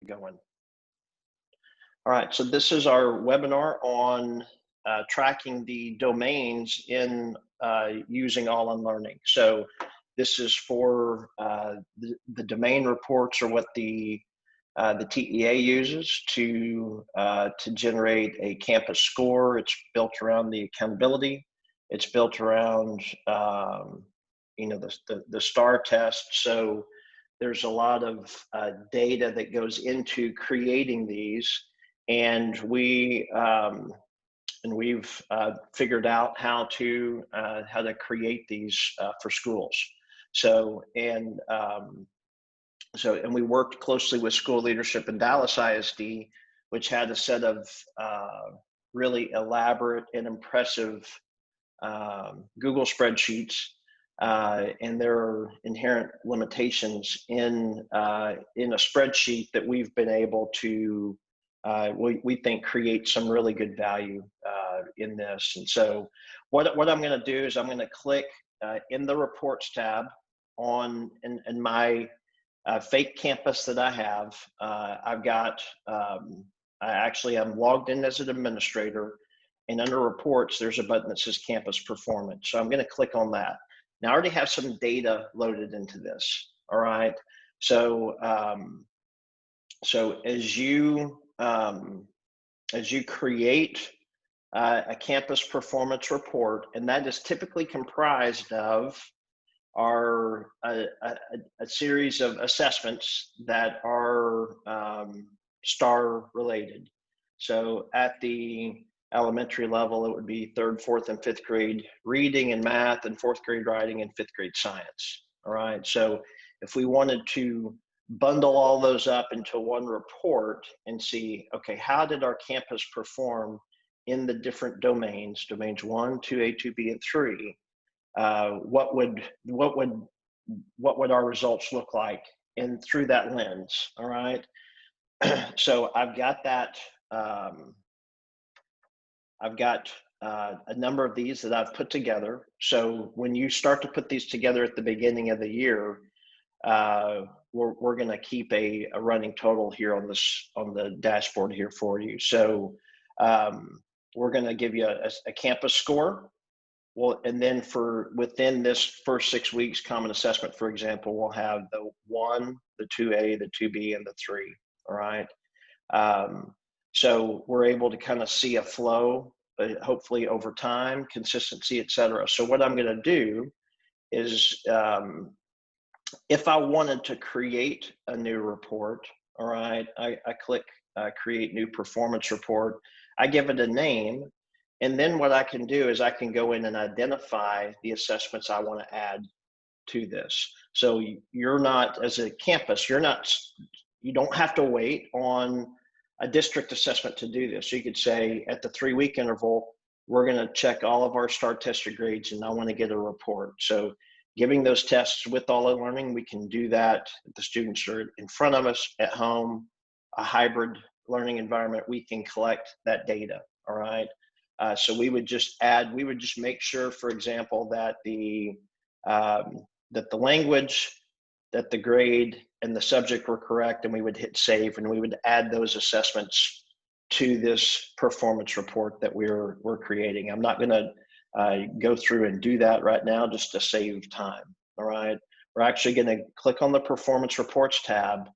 Going. All right, so this is our webinar on tracking the domains in using All in Learning. So this is for the domain reports, or what the TEA uses to generate a campus score. It's built around the accountability. It's built around the STAR test. So there's a lot of data that goes into creating these, and we've figured out how to create these for schools. And we worked closely with school leadership in Dallas ISD, which had a set of really elaborate and impressive Google spreadsheets. And there are inherent limitations in a spreadsheet that we've been able to, we think, create some really good value in this. And so what I'm going to do is I'm going to click in the reports tab on in my fake campus that I have. I've got, I'm logged in as an administrator, and under reports, there's a button that says campus performance. So I'm going to click on that. Now I already have some data loaded into this. All right. So as you create a campus performance report, and that is typically comprised of a series of assessments that are STAR related. So at the elementary level, it would be 3rd, 4th, and 5th grade reading and math, and 4th grade writing, and 5th grade science. All right. So if we wanted to bundle all those up into one report and see, okay, how did our campus perform in the different domains 1, 2A, 2B, and 3? What would our results look like and through that lens? All right. So I've got that. I've got a number of these that I've put together. So when you start to put these together at the beginning of the year, we're going to keep a running total here on the dashboard here for you. So we're going to give you a campus score. Well, and then within this first 6 weeks, common assessment, for example, we'll have the 1, the 2A, the 2B, and the 3. All right. So we're able to kind of see a flow, hopefully over time, consistency, et cetera. So what I'm going to do is, if I wanted to create a new report, all right, I click create new performance report. I give it a name. And then what I can do is I can go in and identify the assessments I want to add to this. So you're not, as a campus, you don't have to wait on a district assessment to do this. So you could say at the 3-week interval, we're going to check all of our STAR tested grades, and I want to get a report. So giving those tests with All in Learning, we can do that. If the students are in front of us at home, a hybrid learning environment, we can collect that data. All right. So we would just make sure, for example, that the language, that the grade, and the subject were correct, and we would hit save, and we would add those assessments to this performance report that we're creating. I'm not going to go through and do that right now just to save time. All right. We're actually going to click on the performance reports tab,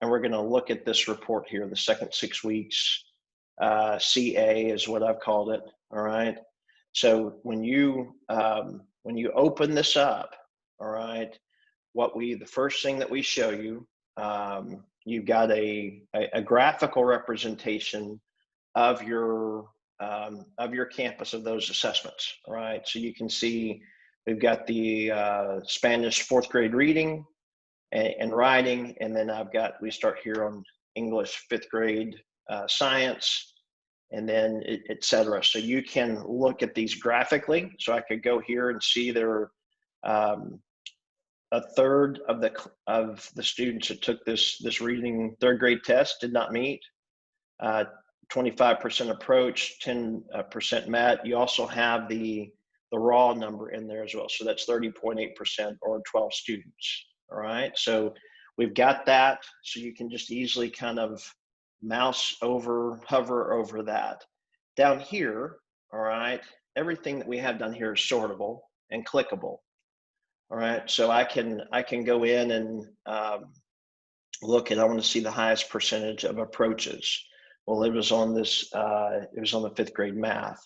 and we're going to look at this report here, the second 6 weeks. CA is what I've called it. All right. So when you open this up, all right, the first thing that we show you, you've got a graphical representation of your campus, of those assessments. All right. So you can see we've got the Spanish 4th grade reading and writing, and then we start here on English 5th grade science, and then et cetera. So you can look at these graphically. So I could go here and see there a third of the students that took this reading 3rd grade test did not meet. 25% approach, 10% met. You also have the raw number in there as well. So that's 30.8%, or 12 students. All right. So we've got that, so you can just easily kind of hover over that. Down here, all right, everything that we have down here is sortable and clickable. All right, so I can go in and look, and I want to see the highest percentage of approaches. Well, it was on this, it was on the 5th grade math.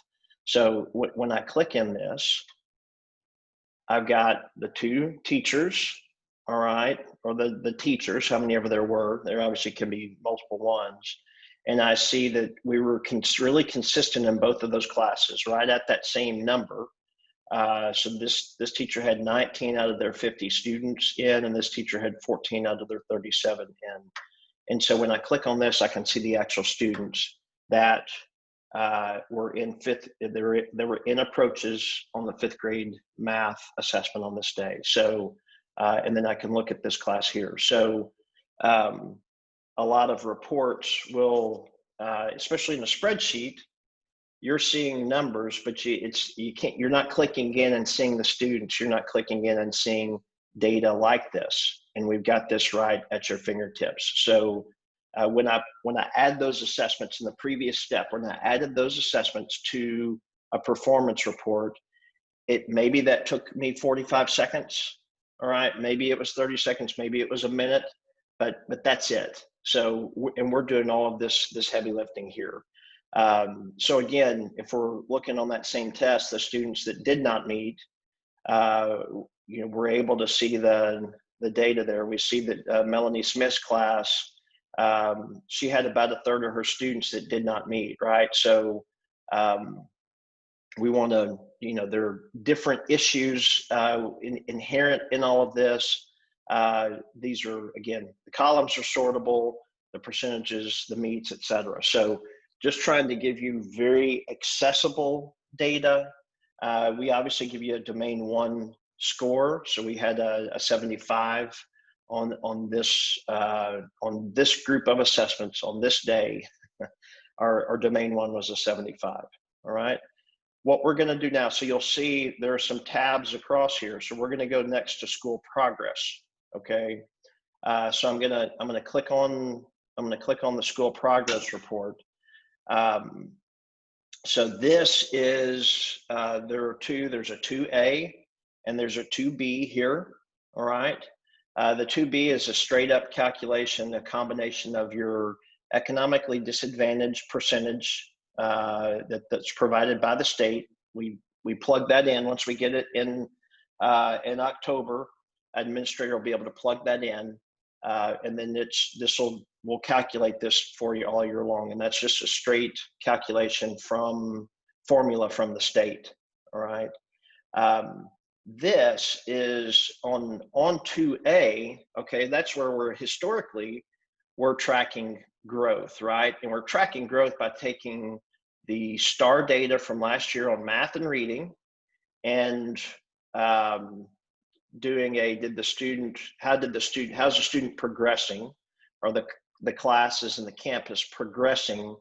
So when I click in this, I've got the 2 teachers, all right, or the teachers, how many ever there were. There obviously can be multiple ones. And I see that we were really consistent in both of those classes, right at that same number. So this teacher had 19 out of their 50 students in, and this teacher had 14 out of their 37 in. And so when I click on this, I can see the actual students that were in they were in approaches on the 5th grade math assessment on this day. So, and then I can look at this class here. So a lot of reports will, especially in a spreadsheet, you're seeing numbers, but you're not clicking in and seeing the students. You're not clicking in and seeing data like this. And we've got this right at your fingertips. So when I add those assessments in the previous step, when I added those assessments to a performance report, maybe that took me 45 seconds. All right, maybe it was 30 seconds, maybe it was a minute, but that's it. So, and we're doing all of this heavy lifting here. So again, if we're looking on that same test, the students that did not meet, we're able to see the data there. We see that Melanie Smith's class, she had about a third of her students that did not meet, right? So we want to, there are different issues inherent in all of this. These are, again, the columns are sortable, the percentages, the meets, et cetera. So just trying to give you very accessible data. We obviously give you a domain 1 score. So we had a 75 on this group of assessments on this day. Our domain 1 was a 75. All right. What we're going to do now, so you'll see there are some tabs across here. So we're going to go next to school progress. Okay. So I'm going to click on the school progress report. So this is, there's a 2A and there's a 2B here, all right? The 2B is a straight up calculation, a combination of your economically disadvantaged percentage that's provided by the state. We plug that in. Once we get it in October, administrator will be able to plug that in. And then we'll calculate this for you all year long. And that's just a straight calculation formula from the state. All right. This is on 2A. Okay. That's where we're tracking growth, right? And we're tracking growth by taking the STAR data from last year on math and reading and, doing how's the student progressing, or the classes and the campus progressing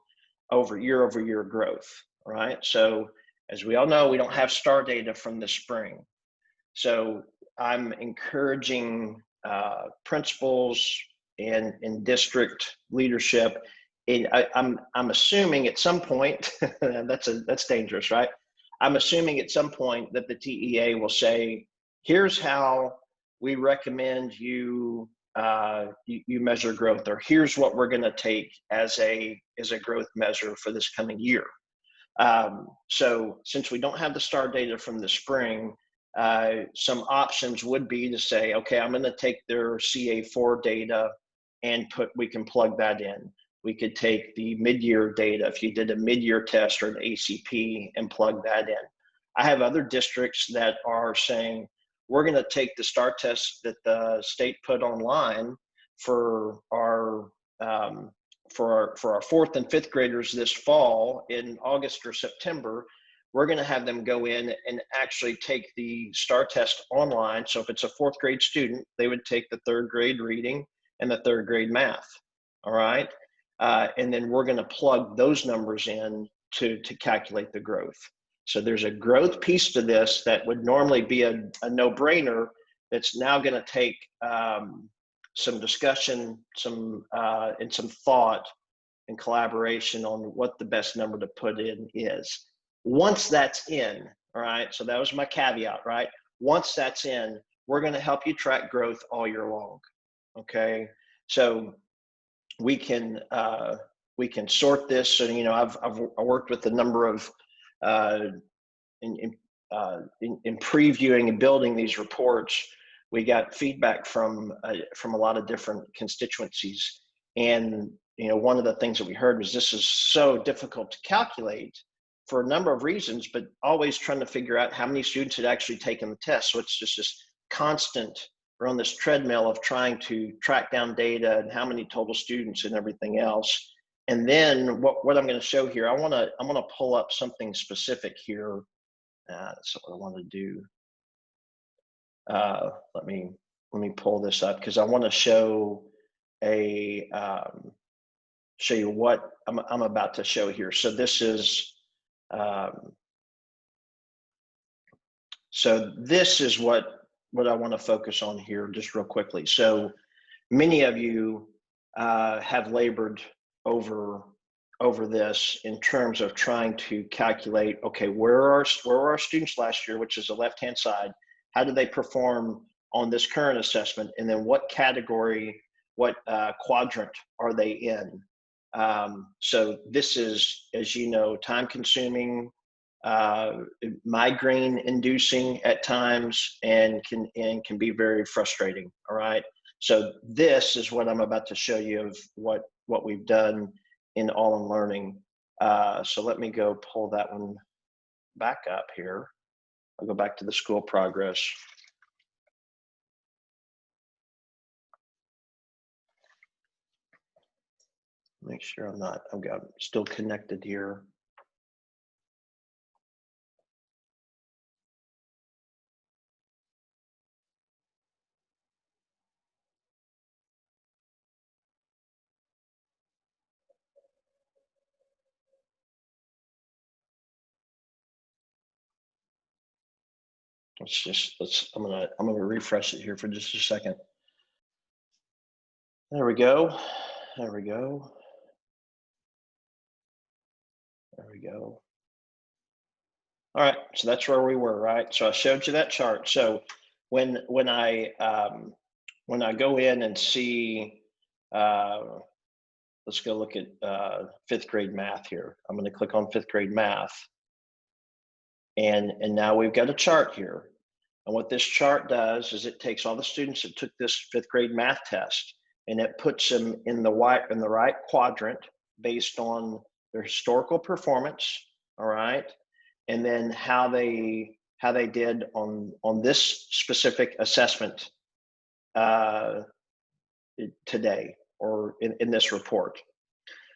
over year growth, right? So as we all know, we don't have STAR data from the spring. So I'm encouraging principals and district leadership. I'm assuming at some point, that's dangerous, right? I'm assuming at some point that the TEA will say, here's how we recommend you measure growth, or here's what we're going to take as a growth measure for this coming year. So since we don't have the STAR data from the spring, some options would be to say, okay, I'm going to take their CA4 data and we can plug that in. We could take the mid-year data if you did a mid-year test or an ACP and plug that in. I have other districts that are saying, we're going to take the STAR test that the state put online for our 4th and 5th graders this fall in August or September. We're going to have them go in and actually take the STAR test online. So if it's a 4th grade student, they would take the 3rd grade reading and the 3rd grade math. All right. And then we're going to plug those numbers in to calculate the growth. So there's a growth piece to this that would normally be a no-brainer that's now going to take some discussion, and some thought and collaboration on what the best number to put in is. Once that's in, all right, so that was my caveat, right? Once that's in, we're going to help you track growth all year long, okay? So we can sort this. So, you know, I've worked with a number of in previewing and building these reports. We got feedback from a lot of different constituencies, and you know, one of the things that we heard was this is so difficult to calculate for a number of reasons, but always trying to figure out how many students had actually taken the test. So it's just this constant, we're on this treadmill of trying to track down data and how many total students and everything else. And then what I'm going to show here, I'm going to pull up something specific here. That's what I want to do. Let me pull this up because I want to show show you what I'm about to show here. So this is what I want to focus on here just real quickly. So many of you have labored over this in terms of trying to calculate, okay, where were our students last year, which is the left-hand side, how did they perform on this current assessment, and then what category, what quadrant are they in? So this is, as you know, time-consuming, migraine-inducing at times, and can be very frustrating. All right. So this is what I'm about to show you of what we've done in All in Learning. So let me go pull that one back up here. I'll go back to the school progress. Make sure I'm still connected here. I'm gonna refresh it here for just a second. There we go. There we go. There we go. All right, so that's where we were, right? So I showed you that chart. So when I go in and see, let's go look at 5th grade math here. I'm going to click on 5th grade math, and now we've got a chart here. And what this chart does is it takes all the students that took this 5th grade math test, and it puts them in the right quadrant based on their historical performance. All right. And then how they did on this specific assessment today, or in this report.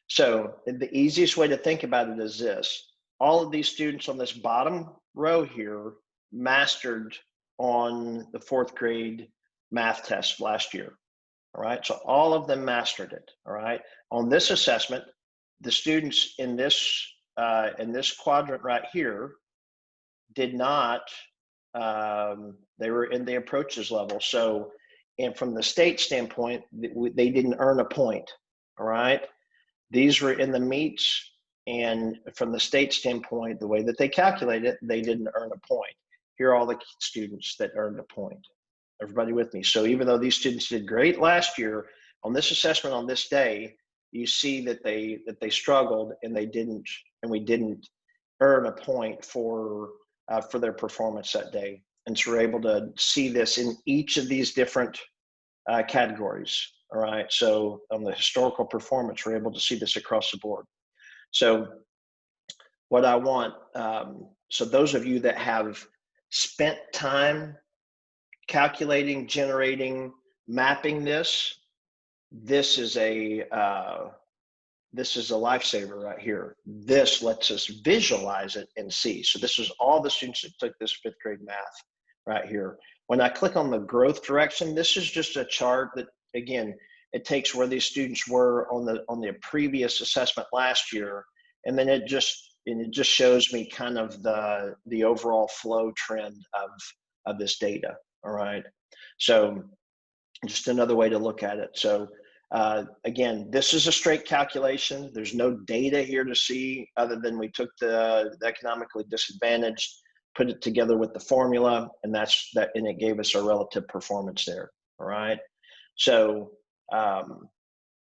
So the easiest way to think about it is this: all of these students on this bottom row here mastered on the 4th grade math test last year. All right, so all of them mastered it. All right, on this assessment, the students in this quadrant right here did not. They were in the approaches level. So, and from the state standpoint, they didn't earn a point. All right, these were in the meets, and from the state standpoint, the way that they calculate it, they didn't earn a point. Here are all the students that earned a point. Everybody with me? So even though these students did great last year on this assessment on this day, you see that they struggled, and we didn't earn a point for their performance that day. And so we're able to see this in each of these different categories. All right. So on the historical performance, we're able to see this across the board. So what I want, so those of you that have spent time calculating, generating, mapping this is a lifesaver right here. This lets us visualize it and see. So this is all the students that took this 5th grade math right here. When I click on the growth direction, this is just a chart that, again, it takes where these students were on the previous assessment last year, and then it just shows me kind of the overall flow trend of this data. All right. So just another way to look at it. So again, this is a straight calculation. There's no data here to see other than we took the economically disadvantaged, put it together with the formula, and and it gave us our relative performance there. All right. So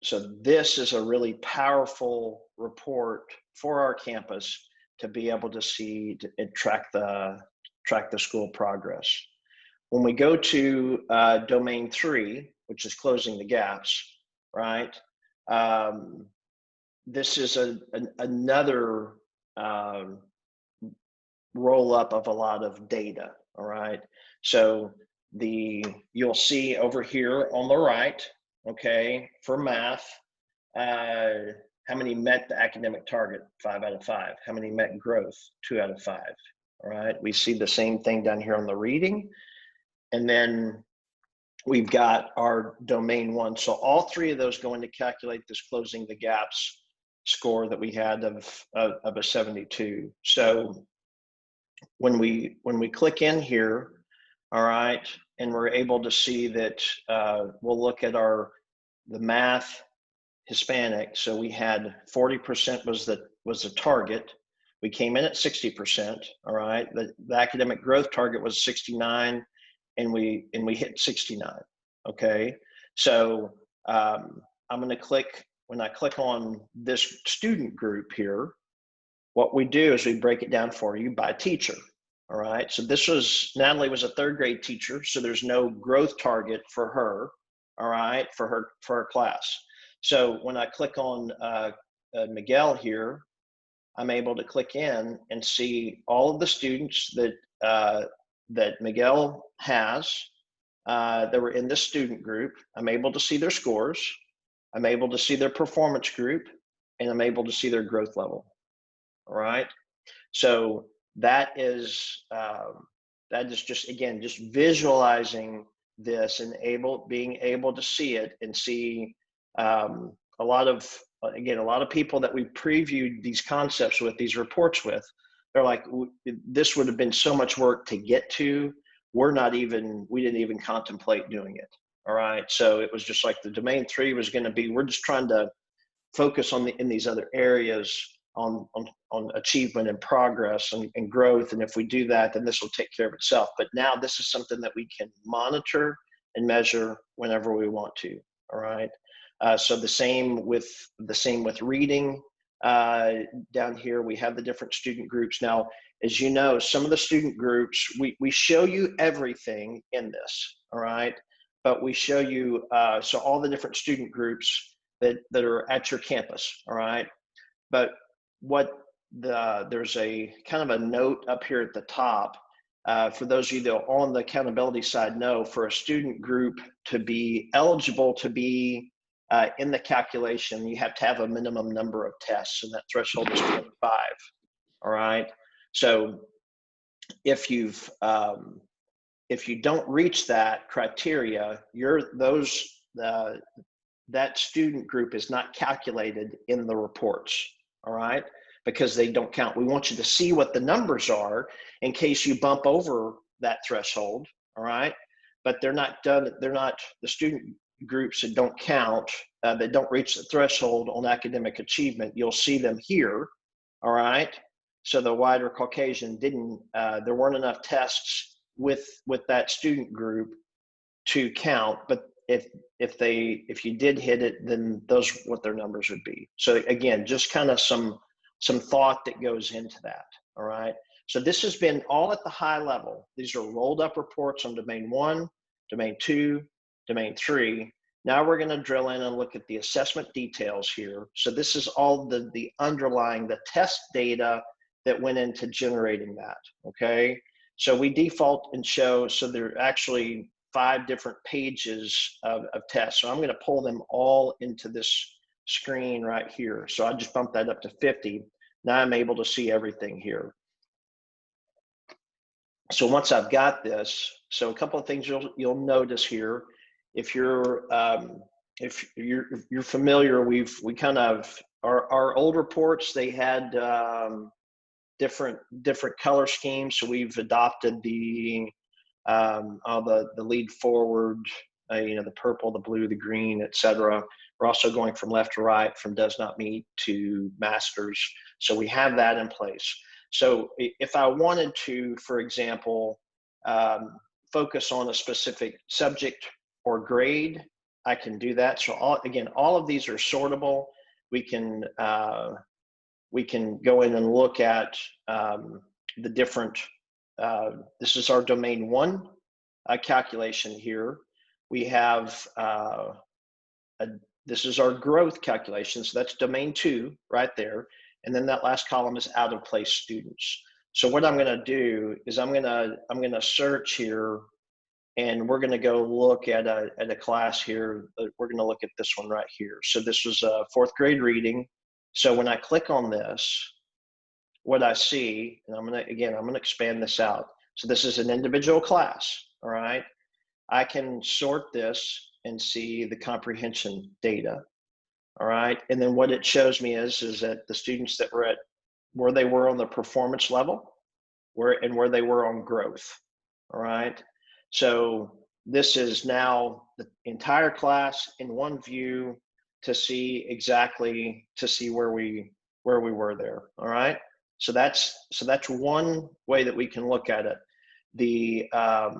so this is a really powerful report for our campus to be able to see and track the school progress. When we go to domain 3, which is closing the gaps, right? This is another roll up of a lot of data, all right? So you'll see over here on the right, okay, for math, how many met the academic target? 5 out of 5. How many met growth? 2 out of 5. All right, we see the same thing down here on the reading. And then we've got our domain 1. So all 3 of those go in to calculate this closing the gaps score that we had of a 72. So when we click in here, all right, and we're able to see that we'll look at the math Hispanic. So we had 40% was the target. We came in at 60%. All right, the academic growth target was 69, and we hit 69. Okay, so I'm going to click. When I click on this student group here, what we do is we break it down for you by teacher. All right, so Natalie was a 3rd grade teacher, so there's no growth target for her. All right, for her class. So when I click on Miguel here, I'm able to click in and see all of the students that Miguel has that were in this student group. I'm able to see their scores. I'm able to see their performance group, and I'm able to see their growth level. All right. So that is just, again, just visualizing this and being able to see it and see a lot of people that we previewed these concepts with, these reports with, they're like, this would have been so much work to get to. We didn't even contemplate doing it. All right. So it was just like the domain 3 was going to be, we're just trying to focus in these other areas on achievement and progress and growth. And if we do that, then this will take care of itself. But now this is something that we can monitor and measure whenever we want to. All right. So the same with reading. Down here, we have the different student groups. Now, as you know, some of the student groups, we show you everything in this, all right? But we show you, so all the different student groups that are at your campus, all right? But there's a kind of a note up here at the top, for those of you that are on the accountability side know, for a student group to be eligible to be in the calculation, you have to have a minimum number of tests, and that threshold is 25. All right. So if you don't reach that criteria, that student group is not calculated in the reports. All right, because they don't count. We want you to see what the numbers are in case you bump over that threshold. All right, but they're not done. They're not the student groups that don't count, that don't reach the threshold on academic achievement. You'll see them here. All right. So the wider Caucasian there weren't enough tests with that student group to count, but if you did hit it, then those are what their numbers would be. So again, just kind of some thought that goes into that. All right. So this has been all at the high level. These are rolled up reports on domain 1, domain 2, domain 3. Now we're going to drill in and look at the assessment details here. So this is all the underlying, the test data that went into generating that. Okay. So we default and show, so there are actually 5 different pages of tests. So I'm going to pull them all into this screen right here. So I just bumped that up to 50. Now I'm able to see everything here. So once I've got this, so a couple of things you'll notice here. If you're familiar, we kind of, our old reports, they had different color schemes. So we've adopted the lead forward the purple, the blue, the green, etc. We're also going from left to right, from does not meet to masters. So we have that in place. So if I wanted to, for example, focus on a specific subject or grade, I can do that. So all of these are sortable. We can go in and look at the different, this is our domain 1 calculation here. We have, this is our growth calculation. So that's domain 2 right there. And then that last column is out of place students. So what I'm going to do is I'm going to search here, and we're going to go look at a class here. We're going to look at this one right here. So this was a 4th grade reading. So when I click on this, what I see, and I'm going to expand this out. So this is an individual class, all right? I can sort this and see the comprehension data, all right? And then what it shows me is that the students that were at where they were on the performance level, where they were on growth, all right? So this is now the entire class in one view to see where we were there, all right? So that's one way that we can look at it. I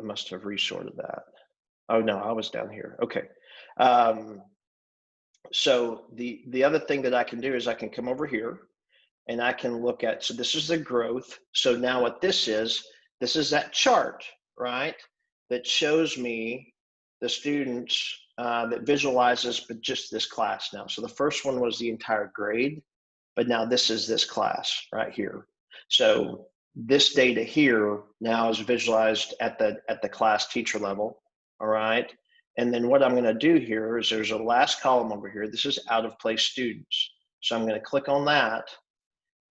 must have resorted that. Oh no, I was down here. Okay. So the other thing that I can do is I can come over here and I can look at, so this is the growth. So now what this is that chart, right? That shows me the students that visualizes, but just this class now. So the first one was the entire grade, but now this is this class right here. So this data here now is visualized at the class teacher level, all right? And then what I'm gonna do here is there's a last column over here. This is out of place students. So I'm gonna click on that.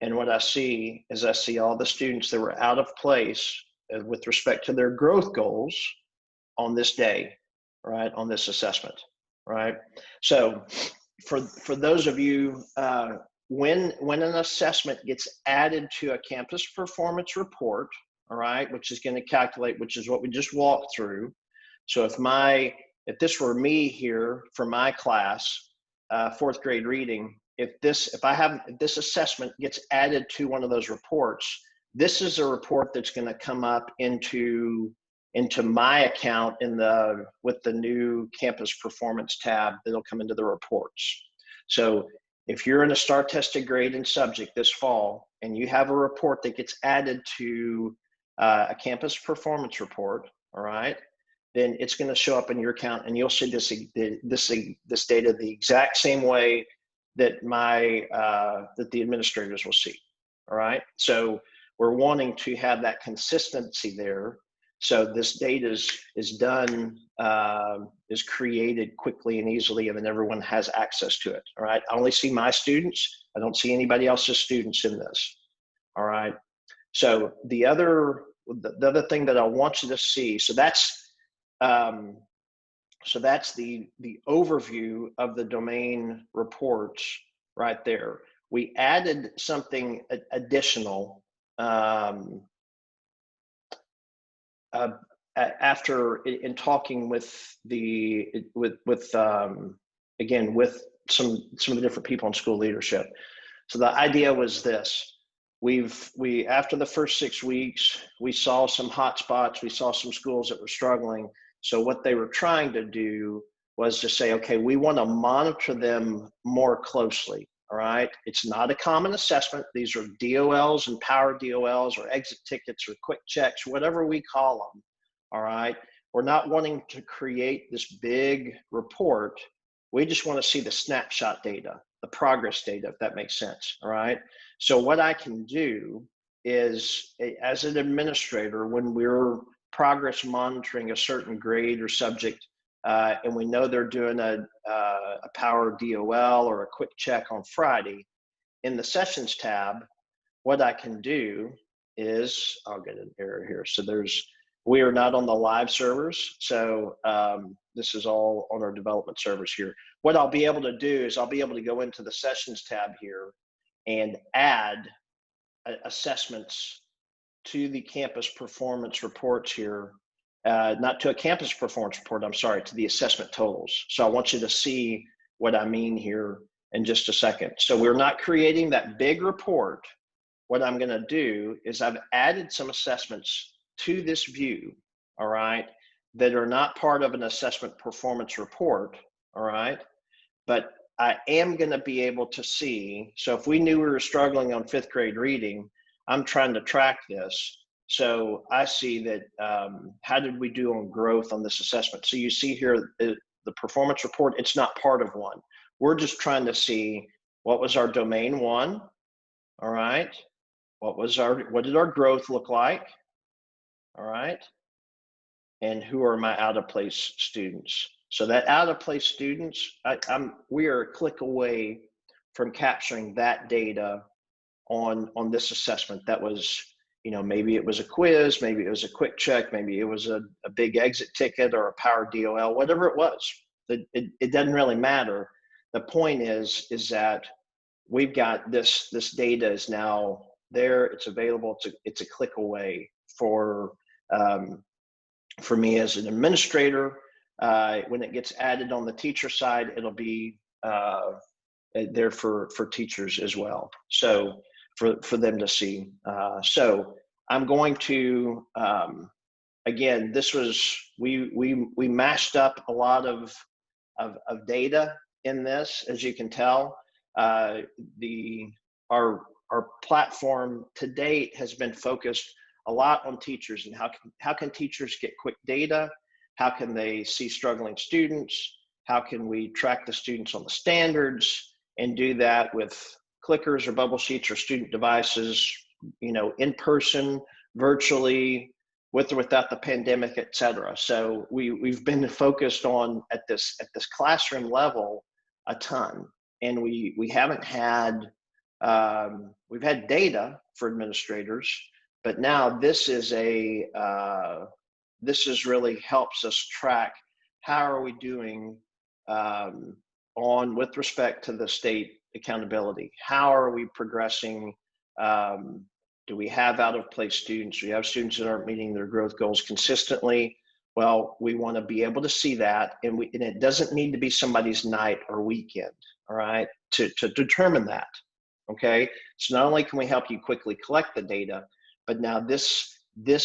And what I see is I see all the students that were out of place with respect to their growth goals on this day, right? On this assessment, right? So for those of you, when an assessment gets added to a campus performance report, all right, which is going to calculate, which is what we just walked through. So if this were me here for my class, 4th grade reading, if this assessment gets added to one of those reports, this is a report that's going to come up into my account with the new campus performance tab that'll come into the reports. So if you're in a STAR tested grade and subject this fall, and you have a report that gets added to a campus performance report, all right, then it's going to show up in your account, and you'll see this data the exact same way that that the administrators will see. All right, so we're wanting to have that consistency there. So this data is done, is created quickly and easily, and then everyone has access to it. All right, I only see my students. I don't see anybody else's students in this. All right, so the other thing that I want you to see, so that's the overview of the domain reports right there. We added something additional after in talking with again with some of the different people in school leadership. So the idea was this: after the first 6 weeks, we saw some hot spots. We saw some schools that were struggling. So what they were trying to do was to say, okay, we want to monitor them more closely. All right, it's not a common assessment. These are DOLs and power DOLs or exit tickets or quick checks, whatever we call them. All right, we're not wanting to create this big report. We just want to see the snapshot data, the progress data, if that makes sense. All right, so what I can do is, as an administrator, when we're progress monitoring a certain grade or subject, and we know they're doing a power DOL or a quick check on Friday, in the sessions tab, what I can do is, I'll get an error here. So we are not on the live servers. So this is all on our development servers here. What I'll be able to do is I'll be able to go into the sessions tab here and add assessments to the campus performance reports here not to a campus performance report, I'm sorry, to the assessment totals. So I want you to see what I mean here in just a second. So we're not creating that big report. What I'm going to do is I've added some assessments to this view, all right, that are not part of an assessment performance report, all right, but I am going to be able to see. So if we knew we were struggling on 5th grade reading, I'm trying to track this. So I see that, how did we do on growth on this assessment? So you see here, the performance report, it's not part of one. We're just trying to see what was our domain 1, all right? What did our growth look like? All right. And who are my out of place students? So that out of place students, we are a click away from capturing that data on this assessment. That was, maybe it was a quiz, maybe it was a quick check, maybe it was a big exit ticket or a power DOL, whatever it was. It doesn't really matter. The point is that we've got this data is now there. It's available. It's a click away for me as an administrator. When it gets added on the teacher side, it'll be there for teachers as well. So for them to see. So I'm going to again. This was we mashed up a lot of data in this, as you can tell. Our platform to date has been focused a lot on teachers and how can teachers get quick data? How can they see struggling students? How can we track the students on the standards and do that with clickers or bubble sheets or student devices, in person, virtually, with or without the pandemic, et cetera. So we've been focused on at this classroom level a ton, and we haven't had we've had data for administrators, but now this is really helps us track how are we doing with respect to the state accountability. How are we progressing? Do we have out of place students? Do we have students that aren't meeting their growth goals consistently? Well, we want to be able to see that, and it doesn't need to be somebody's night or weekend, all right, to determine that. Okay, so not only can we help you quickly collect the data, but now this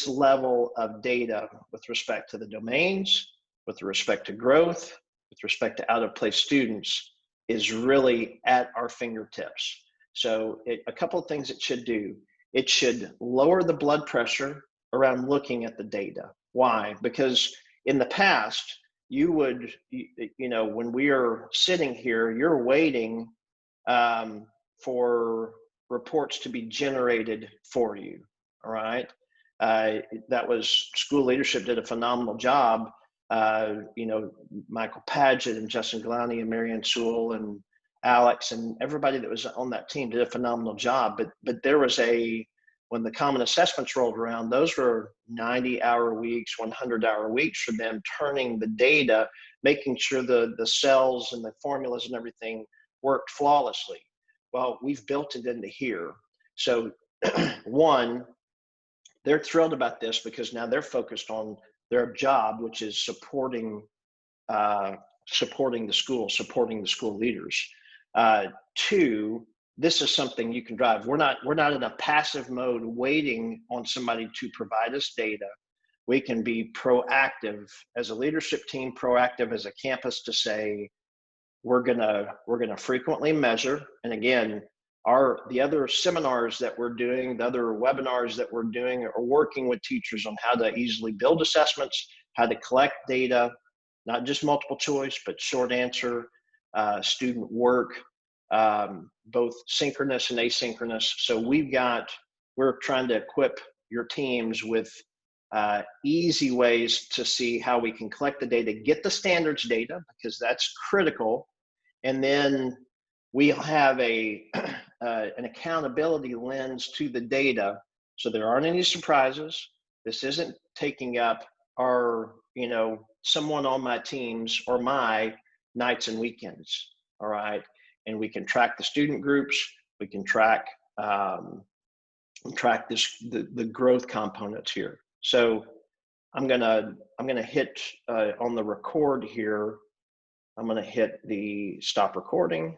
level of data with respect to the domains, with respect to growth, with respect to out of place students is really at our fingertips. So a couple of things it should do. It should lower the blood pressure around looking at the data. Why? Because in the past, you would, when we are sitting here, you're waiting for reports to be generated for you, all right? That was, school leadership did a phenomenal job. Michael Padgett and Justin Galani and Marianne Sewell and Alex and everybody that was on that team did a phenomenal job. But there was when the common assessments rolled around, those were 90-hour weeks, 100-hour weeks for them, turning the data, making sure the cells and the formulas and everything worked flawlessly. Well, we've built it into here. So one, they're thrilled about this because now they're focused on their job, which is supporting the school, supporting the school leaders. Two, this is something you can drive. We're not in a passive mode waiting on somebody to provide us data. We can be proactive as a leadership team, proactive as a campus to say, we're gonna frequently measure. And again, the other seminars that we're doing, the other webinars that we're doing are working with teachers on how to easily build assessments, how to collect data, not just multiple choice, but short answer, student work, both synchronous and asynchronous. So we're trying to equip your teams with easy ways to see how we can collect the data, get the standards data, because that's critical. And then we'll have an accountability lens to the data, so there aren't any surprises. This isn't taking up someone on my teams or my nights and weekends, all right? And we can track the student groups, we can track the growth components here. So I'm gonna hit on the record here. I'm gonna hit the stop recording.